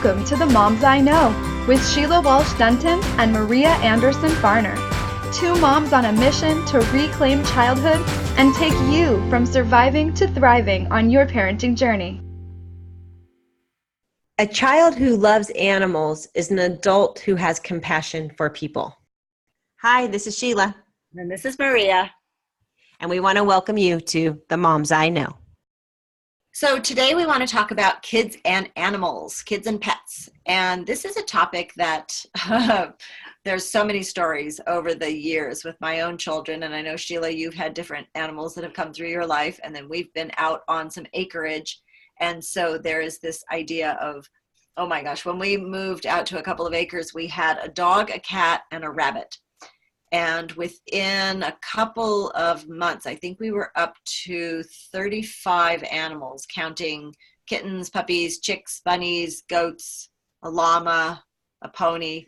Welcome to the Moms I Know with Sheila Walsh-Dunton and Maria Anderson-Farner. Two moms on a mission to reclaim childhood and take you from surviving to thriving on your parenting journey. A child who loves animals is an adult who has compassion for people. Hi, this is Sheila. And this is Maria. And we want to welcome you to the Moms I Know. So today we want to talk about kids and animals, kids and pets. And this is a topic that there's so many stories over the years with my own children. And I know, Sheila, you've had different animals that have come through your life. And then we've been out on some acreage. And so there is this idea of, oh my gosh, when we moved out to a couple of acres, we had a dog, a cat, and a rabbit. And within a couple of months, I think we were up to 35 animals, counting kittens, puppies, chicks, bunnies, goats, a llama, a pony.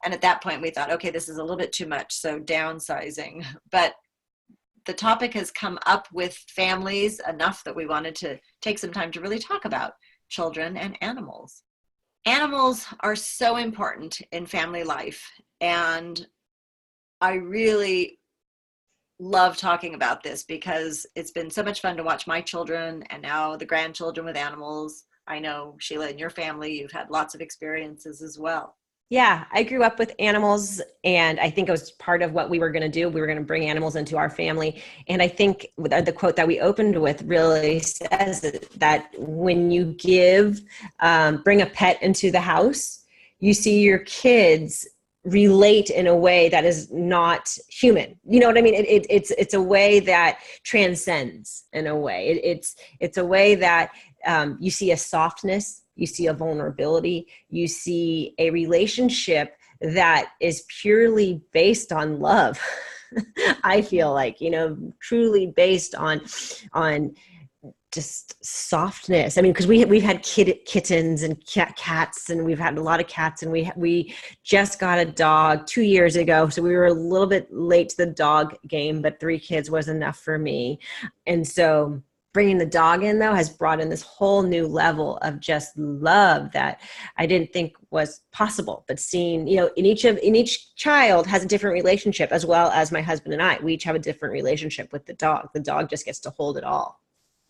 And at that point, we thought, okay, this is a little bit too much, so downsizing. But the topic has come up with families enough that we wanted to take some time to really talk about children and animals. Animals are so important in family life, and I really love talking about this because it's been so much fun to watch my children and now the grandchildren with animals. I know, Sheila, in your family, you've had lots of experiences as well. Yeah, I grew up with animals, and I think it was part of what we were going to do. We were going to bring animals into our family. And I think the quote that we opened with really says that when you bring a pet into the house, you see your kids relate in a way that is not human. You know what I mean? It's a way that transcends in a way. It's a way that you see a softness, you see a vulnerability, you see a relationship that is purely based on love. I feel like, truly based on just softness. I mean, because we've had kittens and cats, and we've had a lot of cats, and we just got a dog 2 years ago. So we were a little bit late to the dog game, but 3 kids was enough for me. And so bringing the dog in, though, has brought in this whole new level of just love that I didn't think was possible. But seeing, in each child has a different relationship, as well as my husband and I. We each have a different relationship with the dog. The dog just gets to hold it all.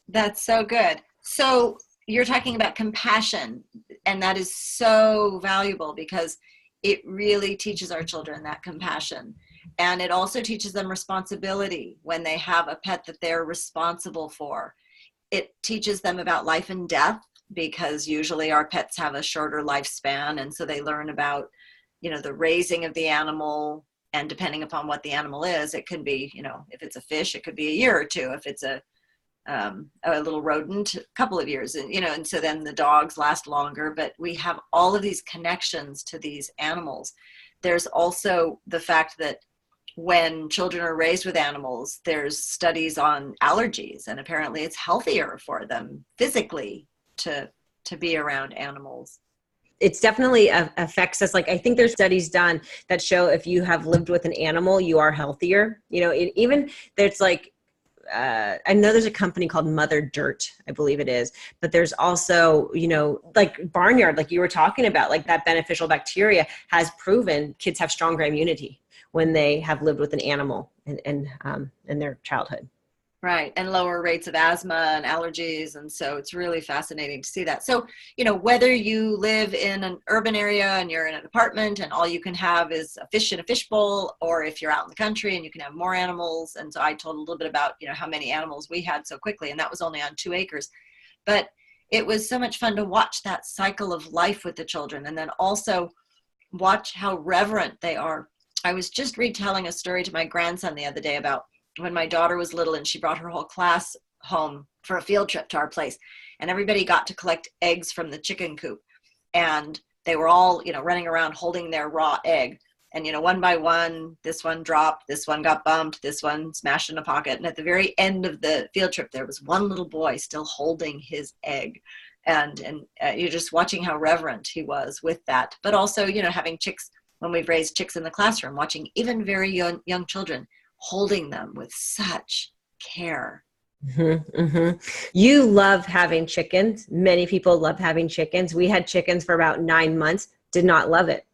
That's so good. So you're talking about compassion, and that is so valuable because it really teaches our children that compassion. And it also teaches them responsibility when they have a pet that they're responsible for. It teaches them about life and death because usually our pets have a shorter lifespan. And so they learn about, the raising of the animal, and depending upon what the animal is, it can be, if it's a fish, it could be a year or two. If it's a little rodent, a couple of years, and so then the dogs last longer. But we have all of these connections to these animals. There's also the fact that when children are raised with animals, there's studies on allergies, and apparently it's healthier for them physically to be around animals. It's definitely affects us. Like, I think there's studies done that show if you have lived with an animal, you are healthier. Even there's I know there's a company called Mother Dirt, I believe it is, but there's also, like Barnyard, like you were talking about, like that beneficial bacteria has proven kids have stronger immunity when they have lived with an animal in their childhood. Right. And lower rates of asthma and allergies. And so it's really fascinating to see that. So, whether you live in an urban area and you're in an apartment and all you can have is a fish in a fishbowl, or if you're out in the country and you can have more animals. And so I told a little bit about, how many animals we had so quickly, and that was only on 2 acres. But it was so much fun to watch that cycle of life with the children, and then also watch how reverent they are. I was just retelling a story to my grandson the other day about when my daughter was little and she brought her whole class home for a field trip to our place, and everybody got to collect eggs from the chicken coop, and they were all, running around holding their raw egg. And, one by one, this one dropped, this one got bumped, this one smashed in a pocket. And at the very end of the field trip, there was one little boy still holding his egg. And you're just watching how reverent he was with that. But also, having chicks, when we've raised chicks in the classroom, watching even very young children holding them with such care You love having chickens. Many people love having chickens. We had chickens for about 9 months, did not love it.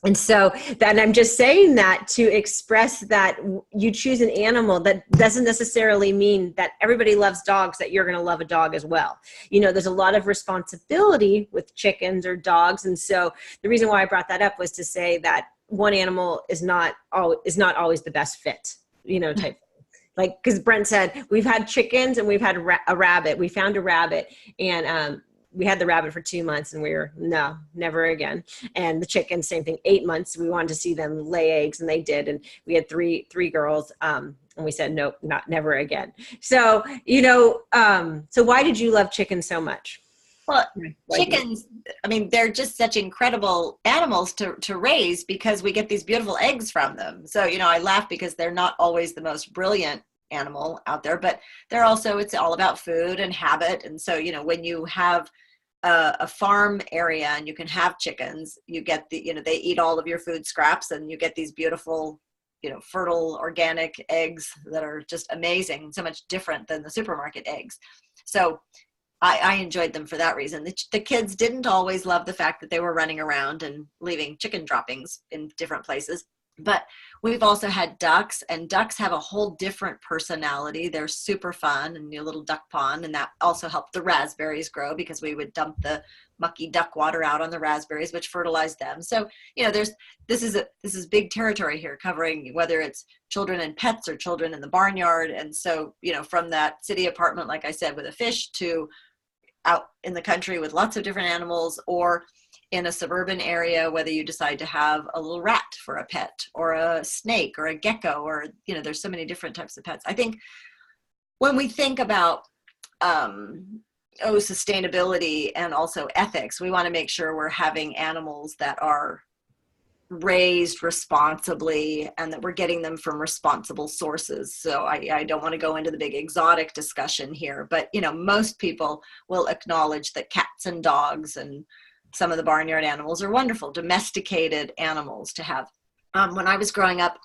And so that I'm just saying that to express that you choose an animal, that doesn't necessarily mean that everybody loves dogs, that you're going to love a dog as well. There's a lot of responsibility with chickens or dogs. And so the reason why I brought that up was to say that one animal is not always the best fit, type. Like, because Brent said, we've had chickens and we've had a rabbit. We found a rabbit, and we had the rabbit for 2 months, and we were, no, never again. And the chickens, same thing, 8 months. We wanted to see them lay eggs, and they did. And we had three girls, and we said, nope, never again. So, so why did you love chickens so much? Well, chickens, I mean, they're just such incredible animals to raise because we get these beautiful eggs from them. So, I laugh because they're not always the most brilliant animal out there, but they're also, it's all about food and habit. And so, when you have a farm area and you can have chickens, you get they eat all of your food scraps, and you get these beautiful, fertile organic eggs that are just amazing, so much different than the supermarket eggs. So I enjoyed them for that reason. The kids didn't always love the fact that they were running around and leaving chicken droppings in different places. But we've also had ducks, and ducks have a whole different personality. They're super fun, and a little duck pond, and that also helped the raspberries grow because we would dump the mucky duck water out on the raspberries, which fertilized them. So, this is big territory here, covering whether it's children and pets or children in the barnyard. And so, from that city apartment, like I said, with a fish, to out in the country with lots of different animals, or in a suburban area, whether you decide to have a little rat for a pet, or a snake, or a gecko, or, there's so many different types of pets. I think when we think about, sustainability and also ethics, we want to make sure we're having animals that are raised responsibly and that we're getting them from responsible sources. So I don't want to go into the big exotic discussion here, but most people will acknowledge that cats and dogs and some of the barnyard animals are wonderful, domesticated animals to have. When I was growing up,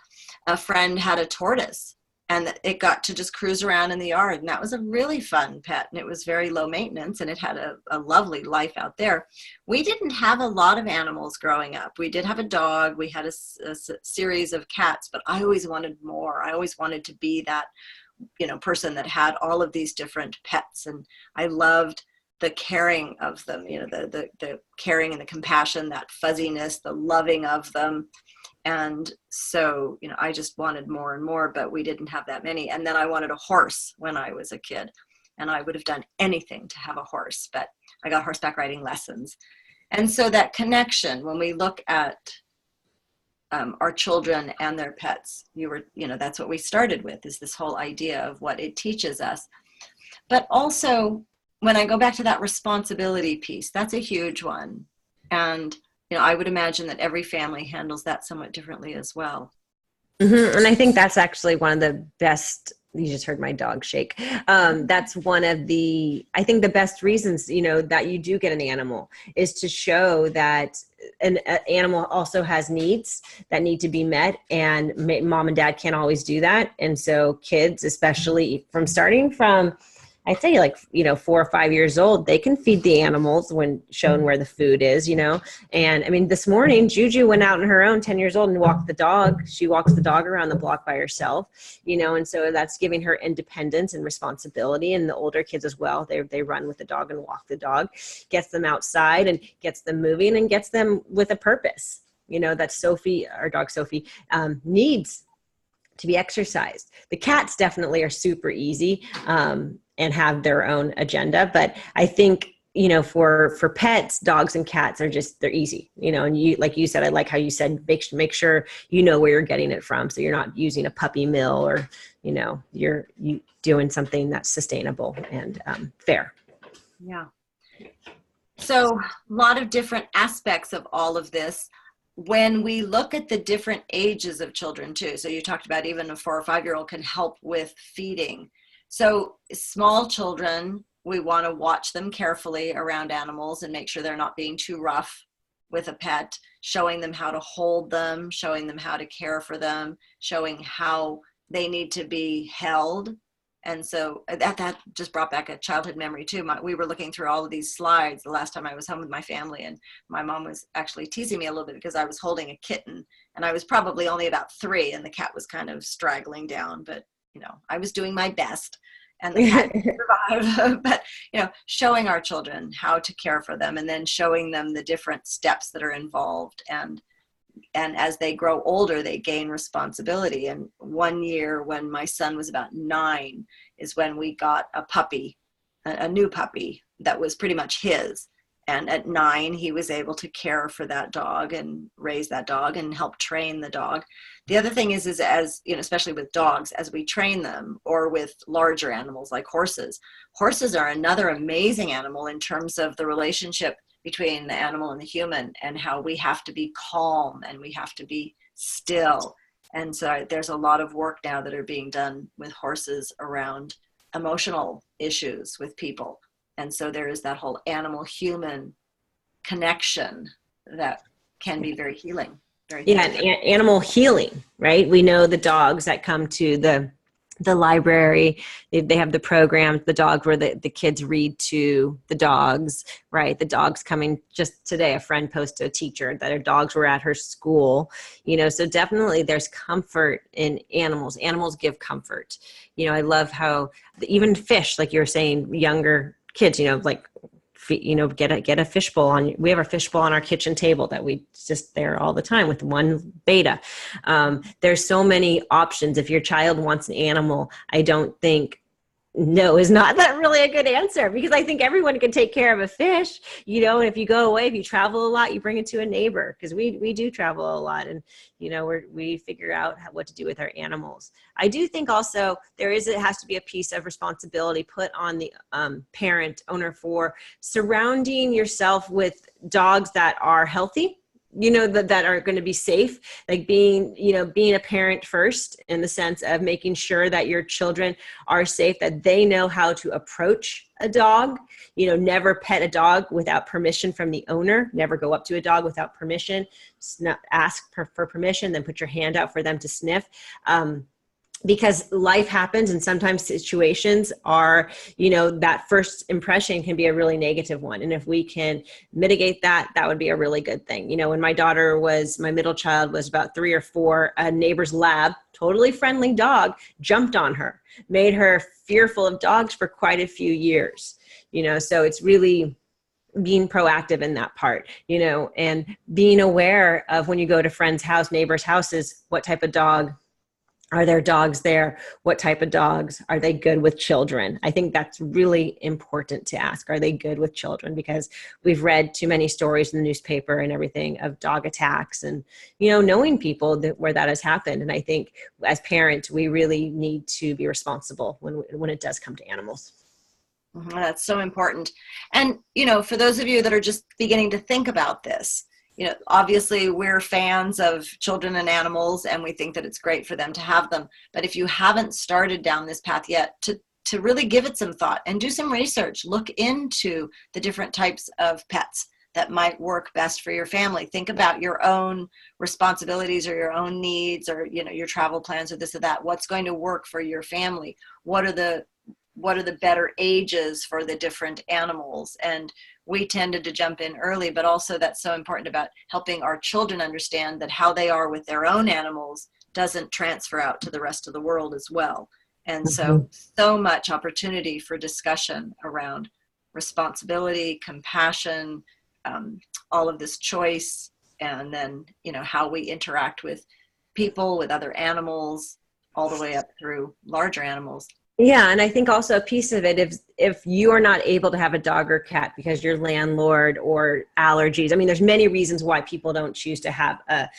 a friend had a tortoise, and it got to just cruise around in the yard, and that was a really fun pet, and it was very low maintenance, and it had a lovely life out there. We didn't have a lot of animals growing up. We did have a dog, we had a series of cats, but I always wanted more. I always wanted to be that person that had all of these different pets, and I loved the caring of them, the caring and the compassion, that fuzziness, the loving of them. And so, I just wanted more and more, but we didn't have that many. And then I wanted a horse when I was a kid, and I would have done anything to have a horse, but I got horseback riding lessons. And so that connection, when we look at our children and their pets, that's what we started with, is this whole idea of what it teaches us. But also, when I go back to that responsibility piece, that's a huge one. And I would imagine that every family handles that somewhat differently as well. And I think that's actually one of the best, you just heard my dog shake. That's one of the, I think the best reasons, that you do get an animal is to show that an animal also has needs that need to be met, and mom and dad can't always do that. And so kids, especially starting from, I'd say 4 or 5 years old, they can feed the animals when shown where the food is, And I mean, this morning, Juju went out on her own, 10 years old, and walked the dog. She walks the dog around the block by herself, and so that's giving her independence and responsibility. And the older kids as well, they run with the dog and walk the dog, gets them outside and gets them moving and gets them with a purpose, that Sophie, our dog Sophie, needs to be exercised. The cats definitely are super easy, and have their own agenda. But I think, for pets, dogs and cats are they're easy, and you, like you said, I like how you said, make sure where you're getting it from. So you're not using a puppy mill, or, you're doing something that's sustainable and fair. Yeah. So a lot of different aspects of all of this. When we look at the different ages of children too, so you talked about even a 4 or 5-year-old can help with feeding. So small children, we want to watch them carefully around animals and make sure they're not being too rough with a pet, showing them how to hold them, showing them how to care for them, showing how they need to be held. And so that just brought back a childhood memory too. We were looking through all of these slides the last time I was home with my family, and my mom was actually teasing me a little bit because I was holding a kitten, and I was probably only about 3, and the cat was kind of straggling down, but I was doing my best, and the cat survived. But showing our children how to care for them, and then showing them the different steps that are involved, and as they grow older, they gain responsibility. And one year when my son was about 9 is when we got a puppy, a new puppy that was pretty much his. And at 9, he was able to care for that dog and raise that dog and help train the dog. The other thing is as especially with dogs, as we train them, or with larger animals like horses are another amazing animal in terms of the relationship between the animal and the human, and how we have to be calm and we have to be still. And so there's a lot of work now that are being done with horses around emotional issues with people. And so there is that whole animal-human connection that can be very healing. Animal healing, right? We know the dogs that come to the library, they have the programs, the dogs where the kids read to the dogs, right? The dogs coming. Just today, a friend posted a teacher that her dogs were at her school, so definitely there's comfort in animals. Animals give comfort. I love how even fish, like you were saying, younger kids, get a fishbowl on. We have a fishbowl on our kitchen table that we just there all the time with one beta. There's so many options. If your child wants an animal, I don't think no is not that really a good answer, because I think everyone can take care of a fish, and if you go away, if you travel a lot, you bring it to a neighbor, because we do travel a lot, and we figure out what to do with our animals. I do think also it has to be a piece of responsibility put on the parent owner for surrounding yourself with dogs that are healthy, that are going to be safe, like being a parent first, in the sense of making sure that your children are safe, that they know how to approach a dog, never pet a dog without permission from the owner, never go up to a dog without permission, ask for permission, then put your hand out for them to sniff. Because life happens, and sometimes situations are, that first impression can be a really negative one. And if we can mitigate that, that would be a really good thing. When my middle child was about 3 or 4, a neighbor's lab, totally friendly dog, jumped on her, made her fearful of dogs for quite a few years. So it's really being proactive in that part, and being aware of when you go to friends' house, neighbors' houses, what type of dog. Are there dogs there? What type of dogs? Are they good with children? I think that's really important to ask. Are they good with children? Because we've read too many stories in the newspaper and everything of dog attacks, and, knowing people where that has happened. And I think as parents, we really need to be responsible when it does come to animals. That's so important. And, for those of you that are just beginning to think about this, obviously we're fans of children and animals, and we think that it's great for them to have them. But if you haven't started down this path yet, to really give it some thought and do some research, look into the different types of pets that might work best for your family. Think about your own responsibilities or your own needs, or, your travel plans, or this or that. What's going to work for your family? What are the better ages for the different animals? And we tended to jump in early, but also that's so important about helping our children understand that how they are with their own animals doesn't transfer out to the rest of the world as well. And so much opportunity for discussion around responsibility, compassion, all of this choice, and then, how we interact with people, with other animals, all the way up through larger animals. Yeah. And I think also a piece of it, if you are not able to have a dog or cat because your landlord or allergies, there's many reasons why people don't choose to have a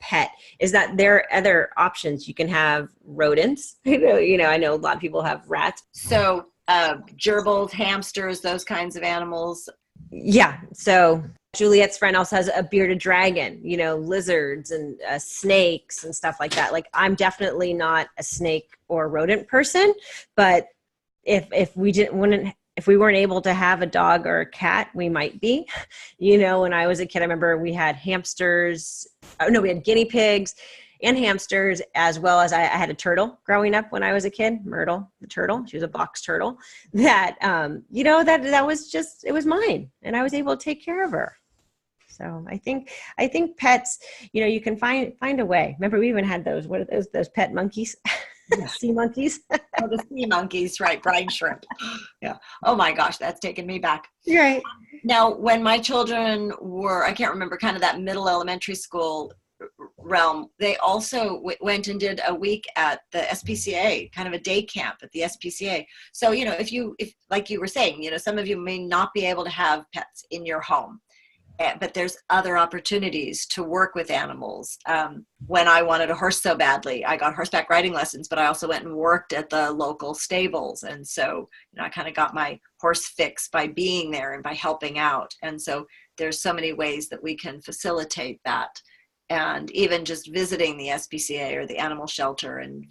pet, is that there are other options. You can have rodents. I know a lot of people have rats. So gerbils, hamsters, those kinds of animals. Yeah. So Juliet's friend also has a bearded dragon, lizards and snakes and stuff like that. Like, I'm definitely not a snake or rodent person, but if we weren't able to have a dog or a cat, we might be. When I was a kid, I remember we had hamsters. We had guinea pigs. and hamsters, as well as I had a turtle growing up when I was a kid, Myrtle, the turtle. She was a box turtle that, that was just, it was mine, and I was able to take care of her. So I think pets, you can find a way. Remember, we even had those, what are those pet monkeys? Yeah. Sea monkeys. Oh, the sea monkeys, right? Brine shrimp. Yeah. Oh my gosh, that's taken me back. Right. Now, when my children were, I can't remember, kind of that middle elementary school realm, they also went and did a week at the SPCA, kind of a day camp at the SPCA. So, if like you were saying, some of you may not be able to have pets in your home, but there's other opportunities to work with animals. When I wanted a horse so badly, I got horseback riding lessons, but I also went and worked at the local stables. And so, I kind of got my horse fix by being there and by helping out. And so there's so many ways that we can facilitate that. And even just visiting the SPCA or the animal shelter and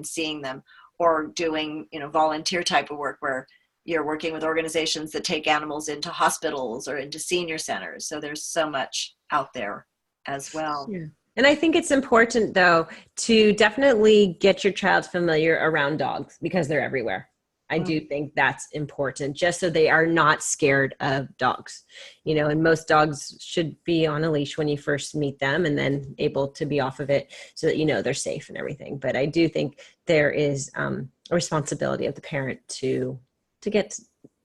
seeing them, or doing, volunteer type of work where you're working with organizations that take animals into hospitals or into senior centers. So there's so much out there as well. Yeah. And I think it's important, though, to definitely get your child familiar around dogs, because they're everywhere. I do think that's important, just so they are not scared of dogs, and most dogs should be on a leash when you first meet them, and then able to be off of it so that, they're safe and everything. But I do think there is a responsibility of the parent to get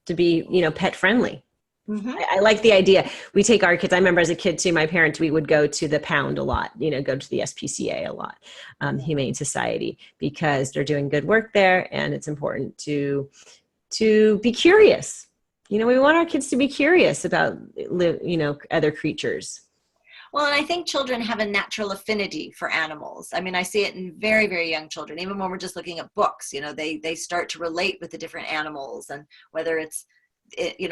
to be, pet friendly. Mm-hmm. I like the idea. We take our kids. I remember as a kid too, my parents, we would go to the pound a lot, go to the SPCA a lot, Humane Society, because they're doing good work there. And it's important to be curious. We want our kids to be curious about, other creatures. Well, and I think children have a natural affinity for animals. I mean, I see it in very, very young children. Even when we're just looking at books, they start to relate with the different animals, and whether it's,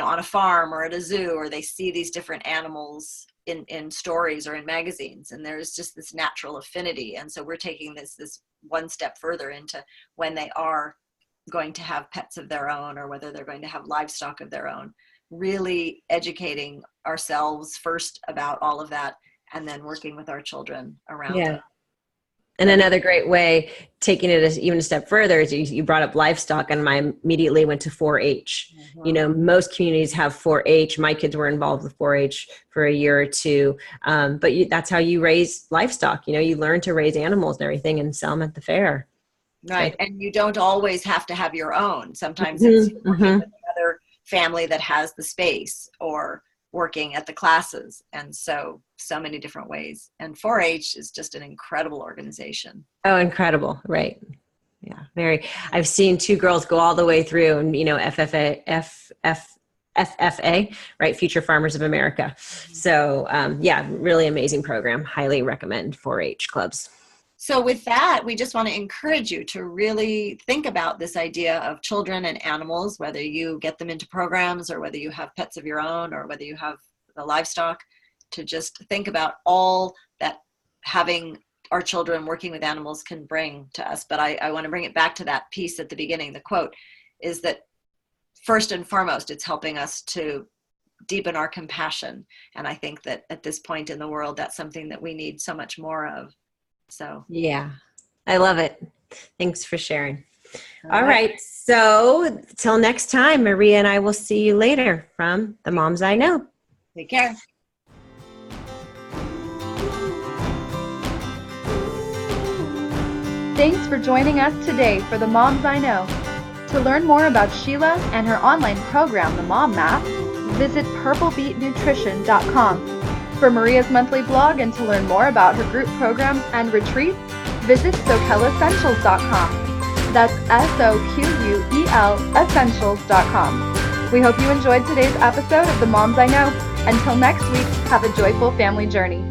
on a farm or at a zoo, or they see these different animals in stories or in magazines, and there's just this natural affinity. And so we're taking this one step further into when they are going to have pets of their own, or whether they're going to have livestock of their own, really educating ourselves first about all of that, and then working with our children around it. And another great way, taking it even a step further, is you brought up livestock, and I immediately went to 4-H. Mm-hmm. Most communities have 4-H. My kids were involved with 4-H for a year or two. But that's how you raise livestock. You learn to raise animals and everything and sell them at the fair. Right. And you don't always have to have your own. Sometimes it's working with another family that has the space, or working at the classes. And so many different ways. And 4-H is just an incredible organization. Oh, incredible. Right. Yeah. Very. I've seen 2 girls go all the way through, and, FFA, right? Future Farmers of America. So really amazing program. Highly recommend 4-H clubs. So with that, we just want to encourage you to really think about this idea of children and animals, whether you get them into programs, or whether you have pets of your own, or whether you have the livestock, to just think about all that having our children working with animals can bring to us. But I want to bring it back to that piece at the beginning. The quote is that first and foremost, it's helping us to deepen our compassion. And I think that at this point in the world, that's something that we need so much more of. So yeah, I love it. Thanks for sharing. All right. So till next time, Maria and I will see you later from The Moms I Know. Take care. Thanks for joining us today for The Moms I Know. To learn more about Sheila and her online program, The Mom Map, visit purplebeetnutrition.com. For Maria's monthly blog and to learn more about her group programs and retreats, visit soquelessentials.com. That's SOQUEL essentials.com. We hope you enjoyed today's episode of The Moms I Know. Until next week, have a joyful family journey.